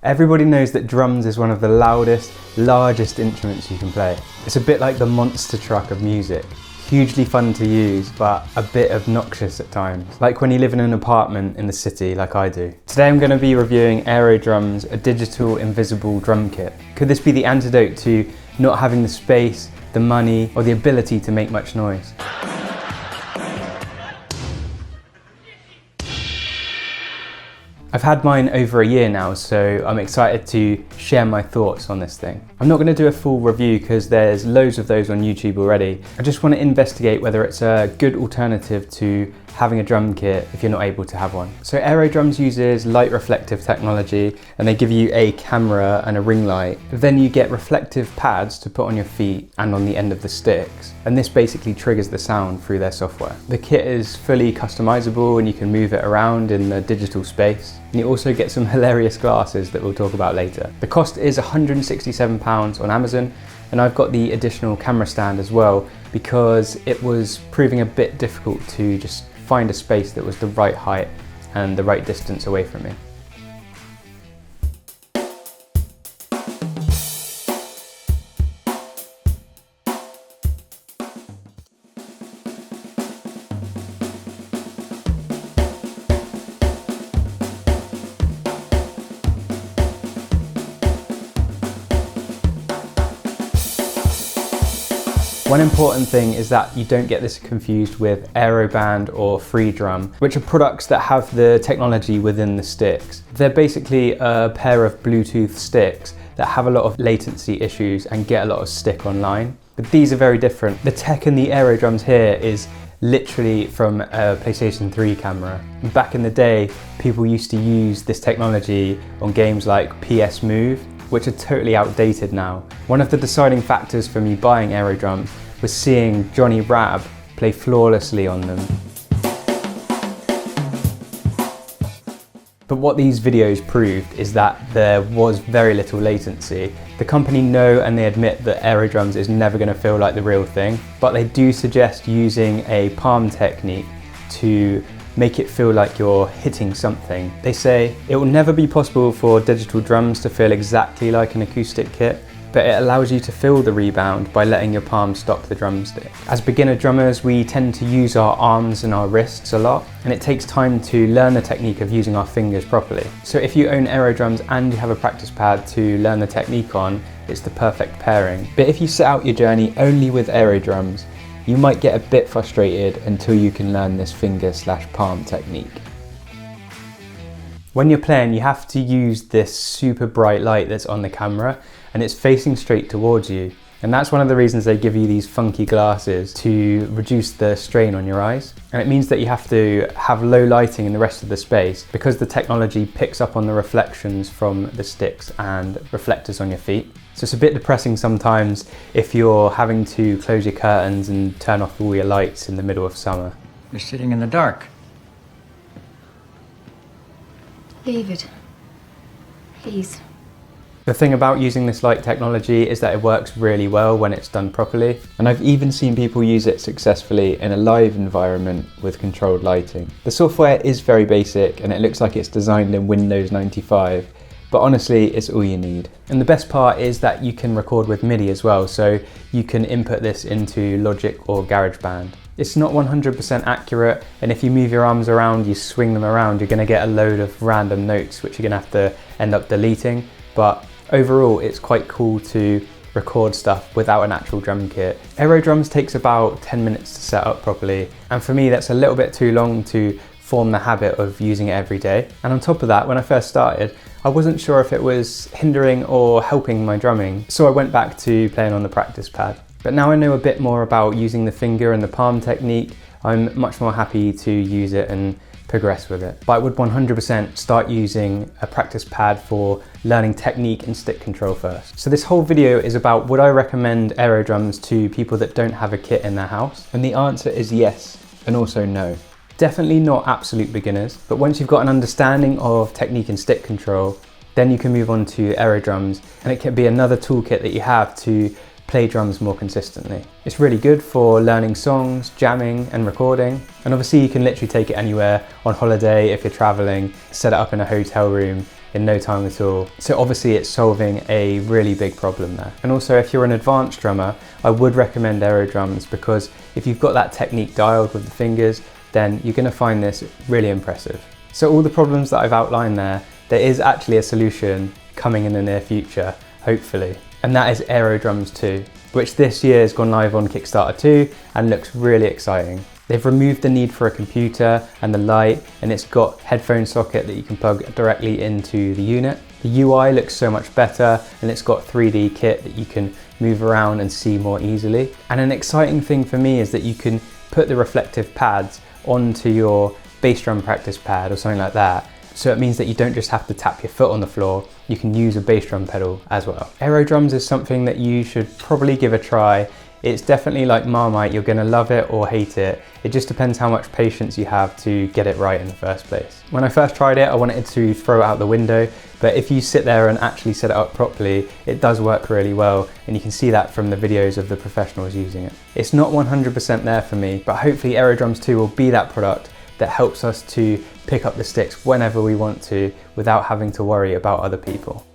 Everybody knows that drums is one of the loudest, largest instruments you can play. It's a bit like the monster truck of music. Hugely fun to use, but a bit obnoxious at times. Like when you live in an apartment in the city like I do. Today I'm going to be reviewing Aerodrums, a digital invisible drum kit. Could this be the antidote to not having the space, the money, or the ability to make much noise? I've had mine over a year now, so I'm excited to share my thoughts on this thing. I'm not going to do a full review because there's loads of those on YouTube already. I just want to investigate whether it's a good alternative to having a drum kit if you're not able to have one. So Aerodrums uses light reflective technology, and they give you a camera and a ring light. Then you get reflective pads to put on your feet and on the end of the sticks. And this basically triggers the sound through their software. The kit is fully customizable and you can move it around in the digital space. And you also get some hilarious glasses that we'll talk about later. The cost is £167 on Amazon, and I've got the additional camera stand as well because it was proving a bit difficult to just find a space that was the right height and the right distance away from me. One important thing is that you don't get this confused with Aeroband or Freedrum, which are products that have the technology within the sticks. They're basically a pair of Bluetooth sticks that have a lot of latency issues and get a lot of stick online. But these are very different. The tech in the Aerodrums here is literally from a PlayStation 3 camera. Back in the day, people used to use this technology on games like PS Move, which are totally outdated now. One of the deciding factors for me buying Aerodrums was seeing Johnny Rabb play flawlessly on them. But what these videos proved is that there was very little latency. The company know and they admit that Aerodrums is never going to feel like the real thing, but they do suggest using a palm technique to make it feel like you're hitting something. They say it will never be possible for digital drums to feel exactly like an acoustic kit, but it allows you to feel the rebound by letting your palm stop the drumstick. As beginner drummers, we tend to use our arms and our wrists a lot, and it takes time to learn the technique of using our fingers properly. So if you own Aerodrums and you have a practice pad to learn the technique on, it's the perfect pairing. But if you set out your journey only with Aerodrums, you might get a bit frustrated until you can learn this finger/palm technique. When you're playing, you have to use this super bright light that's on the camera, and it's facing straight towards you. And that's one of the reasons they give you these funky glasses to reduce the strain on your eyes. And it means that you have to have low lighting in the rest of the space because the technology picks up on the reflections from the sticks and reflectors on your feet. So it's a bit depressing sometimes if you're having to close your curtains and turn off all your lights in the middle of summer. You're sitting in the dark. Leave it. Please. The thing about using this light technology is that it works really well when it's done properly. And I've even seen people use it successfully in a live environment with controlled lighting. The software is very basic and it looks like it's designed in Windows 95. But honestly, it's all you need. And the best part is that you can record with MIDI as well, so you can input this into Logic or GarageBand. It's not 100% accurate, and if you move your arms around, you swing them around, you're gonna get a load of random notes, which you're gonna have to end up deleting. But overall, it's quite cool to record stuff without an actual drum kit. Aerodrums takes about 10 minutes to set up properly, and for me, that's a little bit too long to form the habit of using it every day. And on top of that, when I first started, I wasn't sure if it was hindering or helping my drumming, so I went back to playing on the practice pad. But now I know a bit more about using the finger and the palm technique, I'm much more happy to use it and progress with it. But I would 100% start using a practice pad for learning technique and stick control first. So this whole video is about would I recommend Aerodrums to people that don't have a kit in their house? And the answer is yes, and also no. Definitely not absolute beginners, but once you've got an understanding of technique and stick control, then you can move on to Aerodrums, and it can be another toolkit that you have to play drums more consistently. It's really good for learning songs, jamming and recording, and obviously you can literally take it anywhere on holiday if you're traveling, set it up in a hotel room in no time at all. So obviously it's solving a really big problem there. And also if you're an advanced drummer, I would recommend Aerodrums, because if you've got that technique dialed with the fingers, then you're going to find this really impressive. So all the problems that I've outlined there is actually a solution coming in the near future, hopefully. And that is Aerodrums 2, which this year has gone live on Kickstarter 2 and looks really exciting. They've removed the need for a computer and the light, and it's got headphone socket that you can plug directly into the unit. The UI looks so much better, and it's got 3D kit that you can move around and see more easily. And an exciting thing for me is that you can put the reflective pads onto your bass drum practice pad or something like that. So it means that you don't just have to tap your foot on the floor, you can use a bass drum pedal as well. Aerodrums is something that you should probably give a try. It's definitely like Marmite, you're gonna love it or hate it. It just depends how much patience you have to get it right in the first place. When I first tried it, I wanted to throw it out the window, but if you sit there and actually set it up properly, it does work really well, and you can see that from the videos of the professionals using it. It's not 100% there for me, but hopefully Aerodrums 2 will be that product that helps us to pick up the sticks whenever we want to without having to worry about other people.